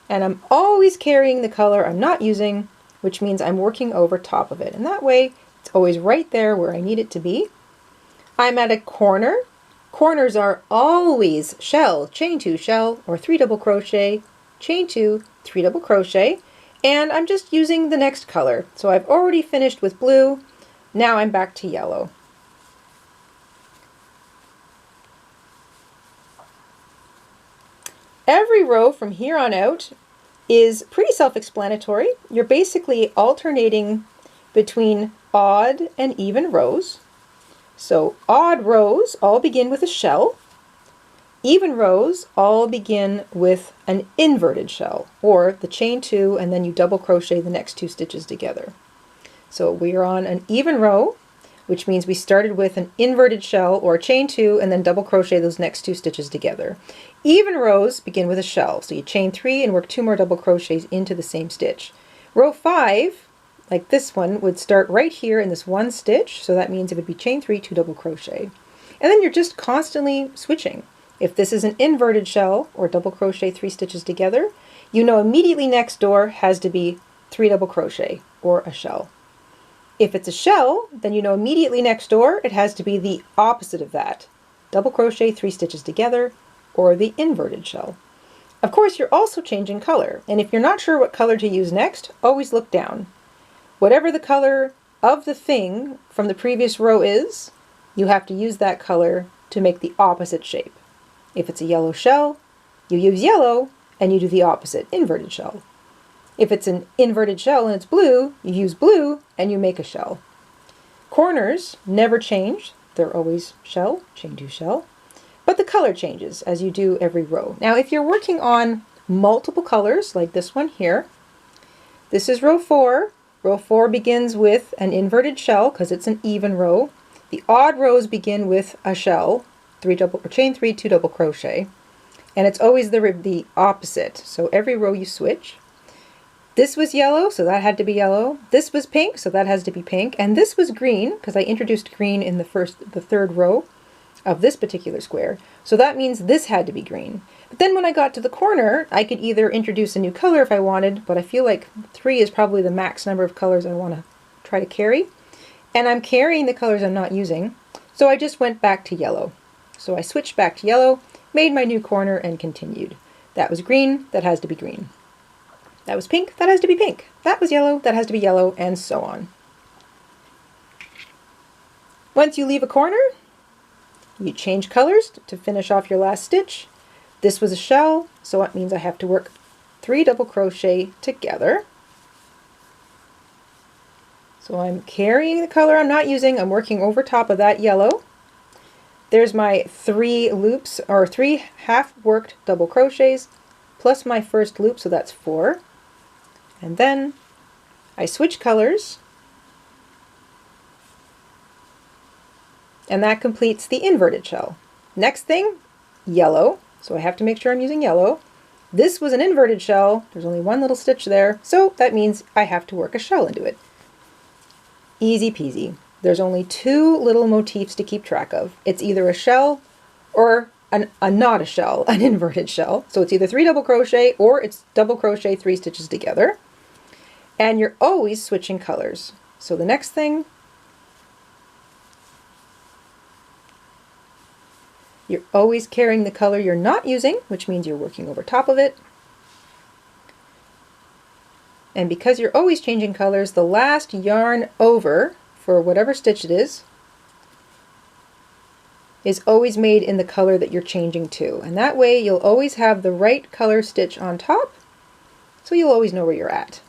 And I'm always carrying the color I'm not using, which means I'm working over top of it. And that way, it's always right there where I need it to be. I'm at a corner. Corners are always shell, chain 2 shell, or 3 double crochet, chain 2, 3 double crochet, and I'm just using the next color. So I've already finished with blue. Now I'm back to yellow. Every row from here on out is pretty self-explanatory. You're basically alternating between odd and even rows. So odd rows all begin with a shell. Even rows all begin with an inverted shell, or the chain 2 and then you double crochet the next 2 stitches together. So we are on an even row, which means we started with an inverted shell or chain 2 and then double crochet those next 2 stitches together. Even rows begin with a shell, so you chain 3 and work 2 more double crochets into the same stitch. Row 5, like this one, would start right here in this one stitch, so that means it would be chain 3, 2 double crochet. And then you're just constantly switching. If this is an inverted shell or double crochet 3 stitches together, you know immediately next door has to be 3 double crochet or a shell. If it's a shell, then you know immediately next door it has to be the opposite of that. Double crochet 3 stitches together or the inverted shell. Of course, you're also changing color, and if you're not sure what color to use next, always look down. Whatever the color of the thing from the previous row is, you have to use that color to make the opposite shape. If it's a yellow shell, you use yellow and you do the opposite, inverted shell. If it's an inverted shell and it's blue, you use blue and you make a shell. Corners never change. They're always shell, chain 2 shell. But the color changes as you do every row. Now if you're working on multiple colors, like this one here, this is row 4. Row 4 begins with an inverted shell because it's an even row. The odd rows begin with a shell, chain 3, 2 double crochet, and it's always the opposite. So every row you switch. This was yellow, so that had to be yellow. This was pink, so that has to be pink. And this was green, because I introduced green in the 3rd row of this particular square. So that means this had to be green. But then when I got to the corner, I could either introduce a new color if I wanted, but I feel like 3 is probably the max number of colors I want to try to carry. And I'm carrying the colors I'm not using, so I just went back to yellow. So I switched back to yellow, made my new corner, and continued. That was green, that has to be green. That was pink, that has to be pink. That was yellow, that has to be yellow, and so on. Once you leave a corner, you change colors to finish off your last stitch. This was a shell, so it means I have to work 3 double crochet together. So I'm carrying the color I'm not using, I'm working over top of that yellow. There's my 3 loops, or 3 half worked double crochets, plus my first loop, so that's 4. And then I switch colors, and that completes the inverted shell. Next thing, yellow, so I have to make sure I'm using yellow. This was an inverted shell, there's only 1 little stitch there, so that means I have to work a shell into it. Easy peasy. There's only 2 little motifs to keep track of. It's either a shell or not a shell, an inverted shell. So it's either 3 double crochet or it's double crochet 3 stitches together. And you're always switching colors. So the next thing, you're always carrying the color you're not using, which means you're working over top of it. And because you're always changing colors, the last yarn over for whatever stitch it is always made in the color that you're changing to. And that way you'll always have the right color stitch on top, so you'll always know where you're at.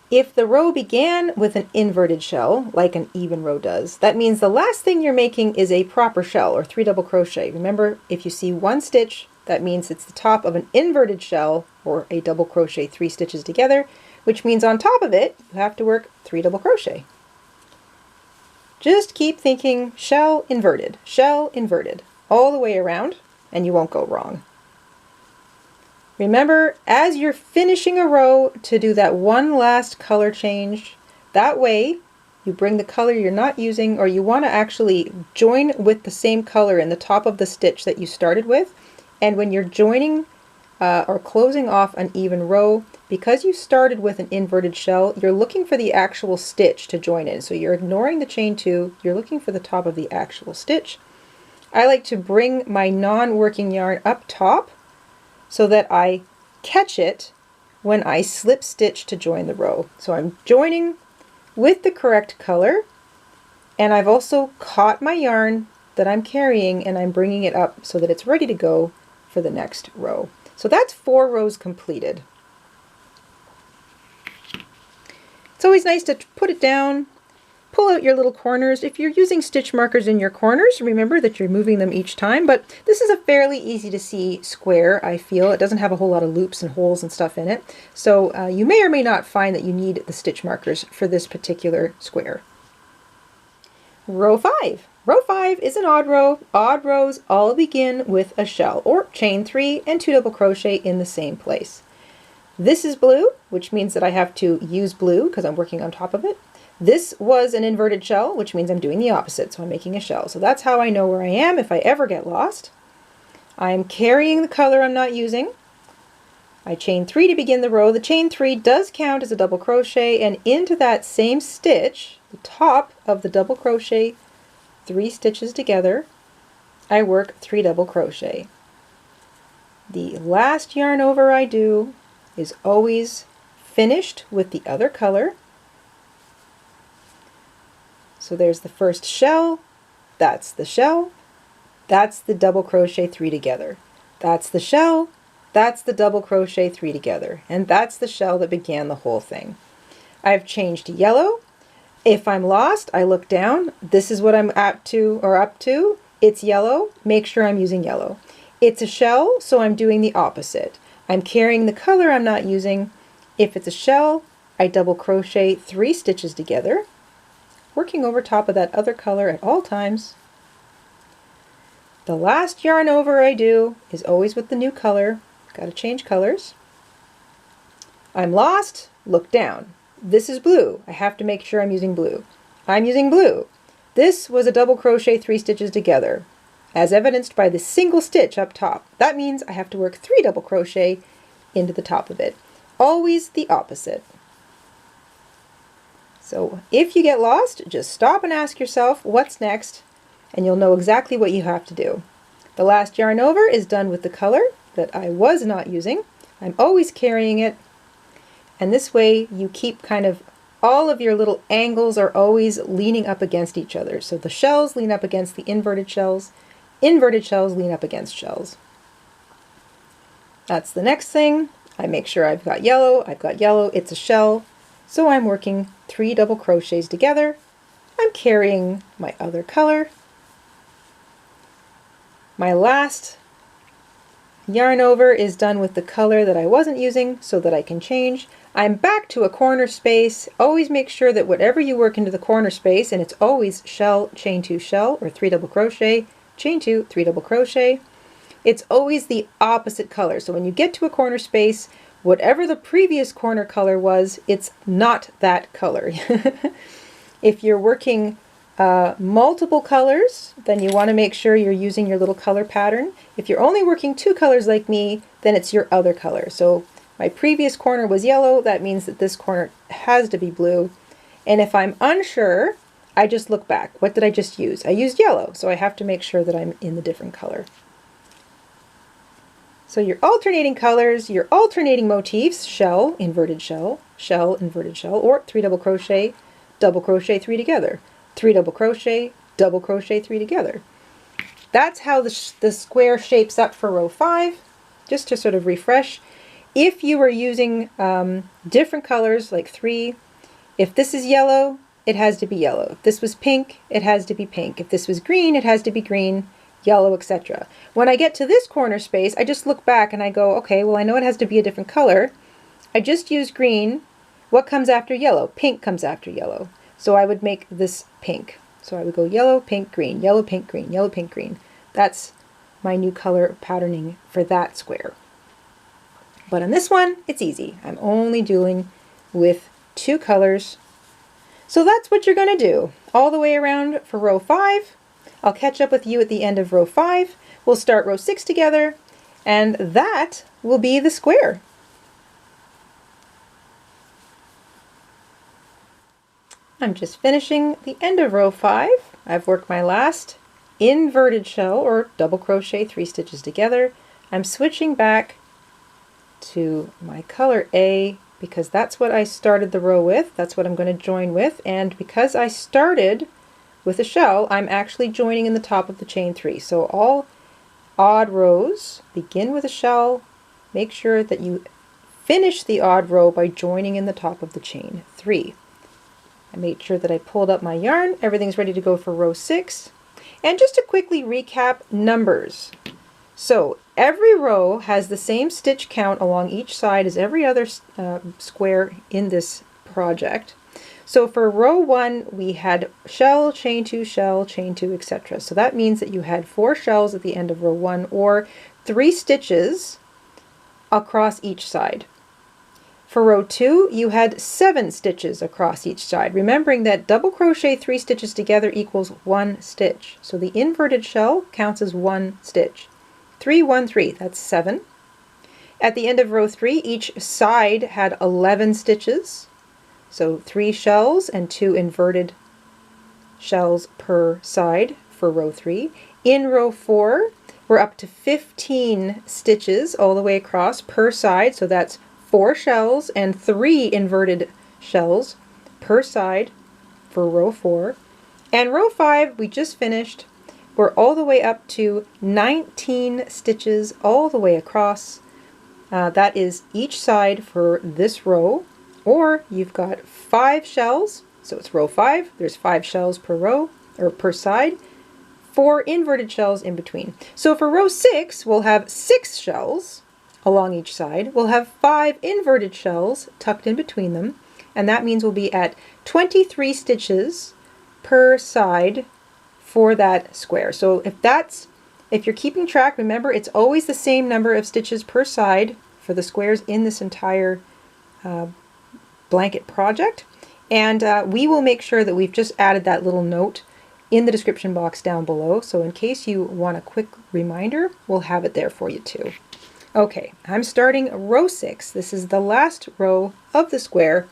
If the row began with an inverted shell, like an even row does, that means the last thing you're making is a proper shell, or 3 double crochet. Remember, if you see one stitch, that means it's the top of an inverted shell, or a double crochet 3 stitches together, which means on top of it, you have to work 3 double crochet. Just keep thinking shell inverted, all the way around, and you won't go wrong. Remember, as you're finishing a row, to do that one last color change. That way, you bring the color you're not using, or you want to actually join with the same color in the top of the stitch that you started with. And when you're joining or closing off an even row, because you started with an inverted shell, you're looking for the actual stitch to join in. So you're ignoring the chain 2, you're looking for the top of the actual stitch. I like to bring my non-working yarn up top, so that I catch it when I slip stitch to join the row. So I'm joining with the correct color, and I've also caught my yarn that I'm carrying, and I'm bringing it up so that it's ready to go for the next row. So that's 4 rows completed. It's always nice to put it down, pull out your little corners. If you're using stitch markers in your corners, remember that you're moving them each time, but this is a fairly easy to see square, I feel. It doesn't have a whole lot of loops and holes and stuff in it, so you may or may not find that you need the stitch markers for this particular square. Row 5. Row 5 is an odd row. Odd rows all begin with a shell, or chain 3 and 2 double crochet in the same place. This is blue, which means that I have to use blue because I'm working on top of it. This was an inverted shell, which means I'm doing the opposite, so I'm making a shell. So that's how I know where I am if I ever get lost. I'm carrying the color I'm not using. I chain 3 to begin the row. The chain 3 does count as a double crochet, and into that same stitch, the top of the double crochet, 3 stitches together, I work 3 double crochet. The last yarn over I do is always finished with the other color. So there's the first shell, that's the shell, that's the double crochet 3 together. That's the shell, that's the double crochet 3 together, and that's the shell that began the whole thing. I've changed to yellow. If I'm lost, I look down. This is what I'm up to. It's yellow. Make sure I'm using yellow. It's a shell, so I'm doing the opposite. I'm carrying the color I'm not using. If it's a shell, I double crochet 3 stitches together, working over top of that other color at all times. The last yarn over I do is always with the new color. Got to change colors. I'm lost, look down. This is blue. I have to make sure I'm using blue. I'm using blue. This was a double crochet 3 stitches together, as evidenced by the single stitch up top. That means I have to work 3 double crochet into the top of it. Always the opposite. So if you get lost, just stop and ask yourself what's next, and you'll know exactly what you have to do. The last yarn over is done with the color that I was not using. I'm always carrying it. And this way you keep kind of all of your little angles are always leaning up against each other. So the shells lean up against the inverted shells lean up against shells. That's the next thing. I make sure I've got yellow, it's a shell. So I'm working 3 double crochets together. I'm carrying my other color. My last yarn over is done with the color that I wasn't using so that I can change. I'm back to a corner space. Always make sure that whatever you work into the corner space, and it's always shell, chain 2 shell, or 3 double crochet, chain 2, 3 double crochet. It's always the opposite color. So when you get to a corner space, whatever the previous corner color was, it's not that color. If you're working multiple colors, then you want to make sure you're using your little color pattern. If you're only working 2 colors like me, then it's your other color. So my previous corner was yellow, that means that this corner has to be blue. And if I'm unsure, I just look back. What did I just use? I used yellow, so I have to make sure that I'm in the different color. So you're alternating colors, you're alternating motifs, shell, inverted shell, shell, inverted shell, or 3 double crochet, 3 together. 3 double crochet, 3 together. That's how the square shapes up for row 5, just to sort of refresh. If you were using different colors, like 3, if this is yellow, it has to be yellow. If this was pink, it has to be pink. If this was green, it has to be green, yellow, etc. When I get to this corner space, I just look back and I go, okay, well, I know it has to be a different color. I just used green. What comes after yellow? Pink comes after yellow. So I would make this pink. So I would go yellow, pink, green, yellow, pink, green, yellow, pink, green. That's my new color patterning for that square. But on this one, it's easy. I'm only dealing with 2 colors. So that's what you're going to do all the way around for row 5. I'll catch up with you at the end of row 5. We'll start row 6 together, and that will be the square. I'm just finishing the end of row 5. I've worked my last inverted shell or double crochet 3 stitches together. I'm switching back to my color A because that's what I started the row with. That's what I'm going to join with, and because I started with a shell, I'm actually joining in the top of the chain 3. So all odd rows begin with a shell. Make sure that you finish the odd row by joining in the top of the chain 3. I made sure that I pulled up my yarn. Everything's ready to go for row 6. And just to quickly recap numbers. So every row has the same stitch count along each side as every other square in this project. So for row 1, we had shell, chain 2, etc. So that means that you had 4 shells at the end of row 1, or 3 stitches across each side. For row 2, you had 7 stitches across each side, remembering that double crochet 3 stitches together equals 1 stitch. So the inverted shell counts as 1 stitch. 3, 1, 3, that's 7. At the end of row 3, each side had 11 stitches. So 3 shells and 2 inverted shells per side for row 3. In row 4, we're up to 15 stitches all the way across per side, so that's 4 shells and 3 inverted shells per side for row 4. And row 5 we just finished. We're all the way up to 19 stitches all the way across. That is each side for this row. Or you've got 5 shells, so it's row 5. There's 5 shells per row or per side. 4 inverted shells in between. So for row 6, we'll have 6 shells along each side. We'll have 5 inverted shells tucked in between them, and that means we'll be at 23 stitches per side for that square. So if you're keeping track, remember it's always the same number of stitches per side for the squares in this entire blanket project, and we will make sure that we've just added that little note in the description box down below, so in case you want a quick reminder, we'll have it there for you too. Okay, I'm starting row 6. This is the last row of the square.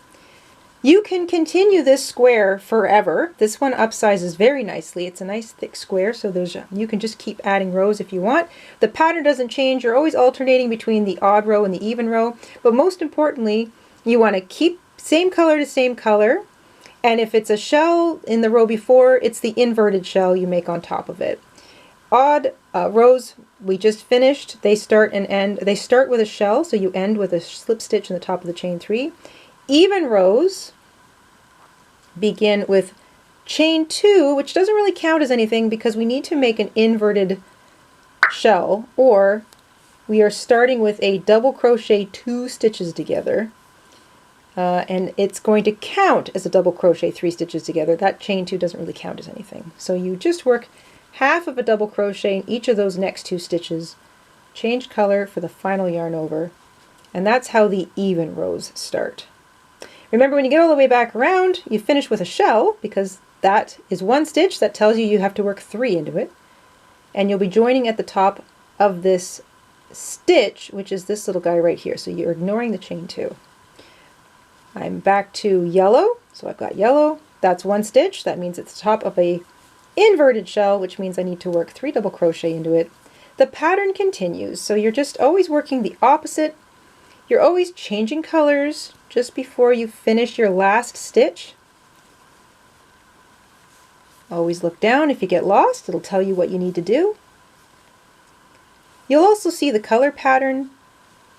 You can continue this square forever. This one upsizes very nicely. It's a nice thick square, so you can just keep adding rows if you want. The pattern doesn't change. You're always alternating between the odd row and the even row, but most importantly, You want to keep same color to same color. And if it's a shell in the row before, it's the inverted shell you make on top of it. Odd rows we just finished, they start and end. They start with a shell, so you end with a slip stitch in the top of the chain 3. Even rows begin with chain 2, which doesn't really count as anything because we need to make an inverted shell, or we are starting with a double crochet 2 stitches together. And it's going to count as a double crochet 3 stitches together. That chain 2 doesn't really count as anything. So you just work half of a double crochet in each of those next 2 stitches, change color for the final yarn over, and that's how the even rows start. Remember, when you get all the way back around, you finish with a shell, because that is 1 stitch. That tells you you have to work 3 into it, and you'll be joining at the top of this stitch, which is this little guy right here. So you're ignoring the chain 2. I'm back to yellow, so I've got yellow. That's 1 stitch. That means it's the top of a inverted shell, which means I need to work 3 double crochet into it. The pattern continues, so you're just always working the opposite. You're always changing colors just before you finish your last stitch. Always look down. If you get lost, it'll tell you what you need to do. You'll also see the color pattern,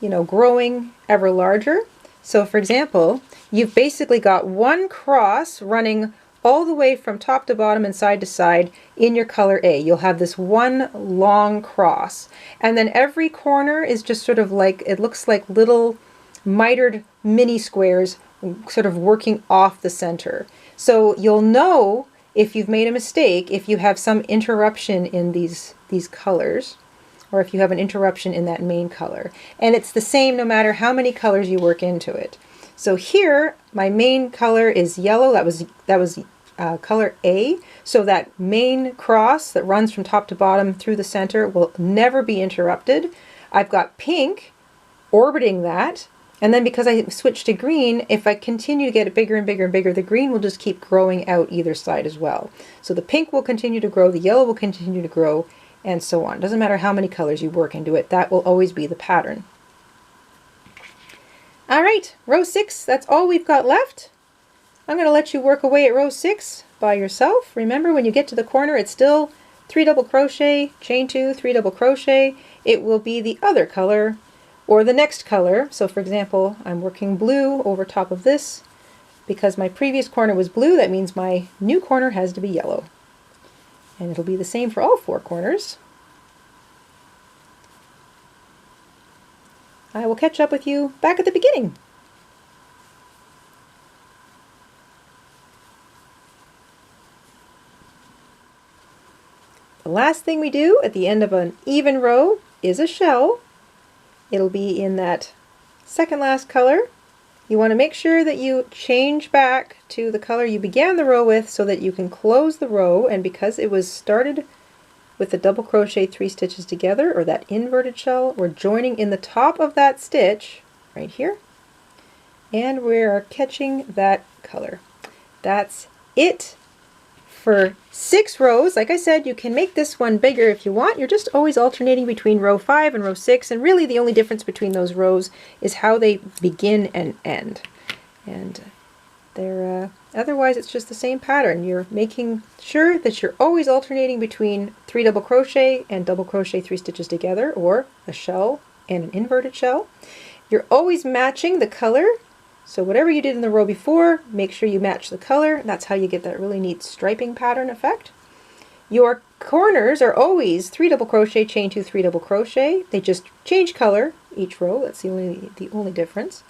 growing ever larger. So for example, you've basically got 1 cross running all the way from top to bottom and side to side in your color A. You'll have this 1 long cross, and then every corner is just sort of like, it looks like little mitered mini squares sort of working off the center. So you'll know if you've made a mistake, if you have some interruption in these colors, or if you have an interruption in that main color. And it's the same no matter how many colors you work into it. So here, my main color is yellow. That was color A. So that main cross that runs from top to bottom through the center will never be interrupted. I've got pink orbiting that. And then because I switched to green, if I continue to get it bigger and bigger and bigger, the green will just keep growing out either side as well. So the pink will continue to grow, the yellow will continue to grow, and so on. Doesn't matter how many colors you work into it, that will always be the pattern. All right, row 6, that's all we've got left. I'm going to let you work away at row 6 by yourself. Remember, when you get to the corner, it's still 3 double crochet, chain 2, 3 double crochet. It will be the other color or the next color. So for example, I'm working blue over top of this. Because my previous corner was blue, that means my new corner has to be yellow. And it'll be the same for all 4 corners. I will catch up with you back at the beginning. The last thing we do at the end of an even row is a shell. It'll be in that second last color. You want to make sure that you change back to the color you began the row with so that you can close the row, and because it was started with the double crochet 3 stitches together, or that inverted shell, we're joining in the top of that stitch right here, and we're catching that color. That's it for 6 rows. Like I said, you can make this one bigger if you want. You're just always alternating between row 5 and row 6, and really the only difference between those rows is how they begin and end. And they're otherwise it's just the same pattern. You're making sure that you're always alternating between 3 double crochet and double crochet 3 stitches together, or a shell and an inverted shell. You're always matching the color. So whatever you did in the row before, make sure you match the color. That's how you get that really neat striping pattern effect. Your corners are always 3 double crochet, chain 2, 3 double crochet. They just change color each row. That's the only difference.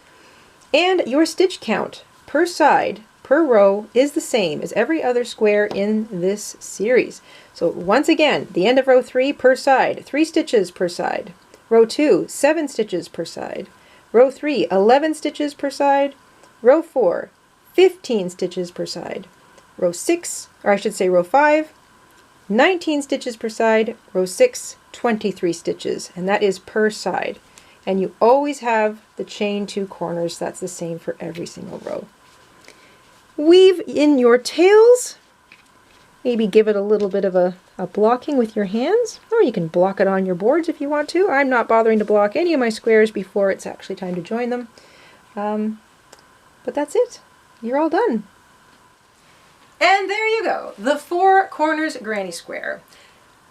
And your stitch count per side, per row, is the same as every other square in this series. So once again, the end of row 3 per side, 3 stitches per side. Row 2, 7 stitches per side. Row 3, 11 stitches per side. Row 4, 15 stitches per side. Row 6, or I should say row 5, 19 stitches per side. Row 6, 23 stitches, and that is per side. And you always have the chain 2 corners. That's the same for every single row. Weave in your tails. Maybe give it a little bit of a blocking with your hands, or you can block it on your boards if you want to. I'm not bothering to block any of my squares before it's actually time to join them. But that's it. You're all done. And there you go, the 4 corners granny square.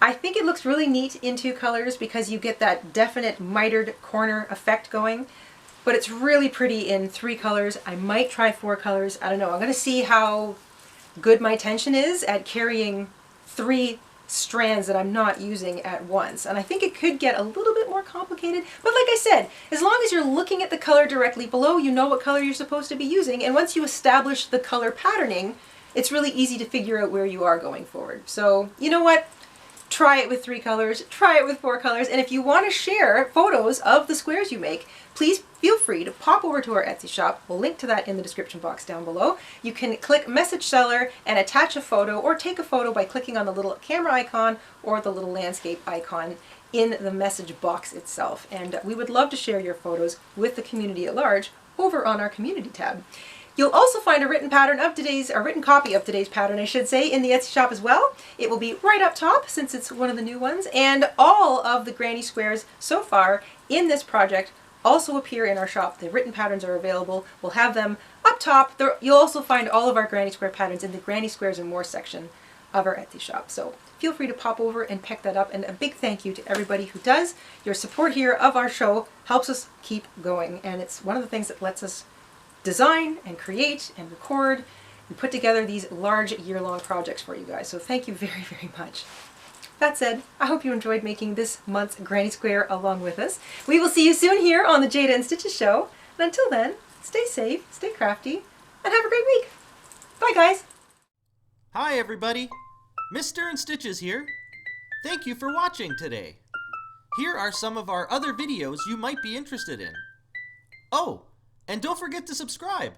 I think it looks really neat in 2 colors because you get that definite mitered corner effect going, but it's really pretty in 3 colors. I might try 4 colors. I don't know. I'm going to see how good my tension is at carrying 3 strands that I'm not using at once. And I think it could get a little bit more complicated, but like I said, as long as you're looking at the color directly below, you know what color you're supposed to be using, and once you establish the color patterning, it's really easy to figure out where you are going forward. So you know what? Try it with 3 colors, try it with 4 colors, and if you want to share photos of the squares you make, please feel free to pop over to our Etsy shop. We'll link to that in the description box down below. You can click message seller and attach a photo, or take a photo by clicking on the little camera icon or the little landscape icon in the message box itself. And we would love to share your photos with the community at large over on our community tab. You'll also find a written copy of today's pattern, I should say, in the Etsy shop as well. It will be right up top since it's one of the new ones, and all of the granny squares so far in this project also appear in our shop. The written patterns are available. We'll have them up top. You'll also find all of our granny square patterns in the Granny Squares and More section of our Etsy shop. So feel free to pop over and pick that up, and a big thank you to everybody who does. Your support here of our show helps us keep going, and it's one of the things that lets us design and create and record and put together these large year-long projects for you guys. So thank you very, very much. That said, I hope you enjoyed making this month's granny square along with us. We will see you soon here on the Jayda and Stitches show. And until then, stay safe, stay crafty, and have a great week. Bye, guys. Hi, everybody. Mr. and Stitches here. Thank you for watching today. Here are some of our other videos you might be interested in. Oh, and don't forget to subscribe.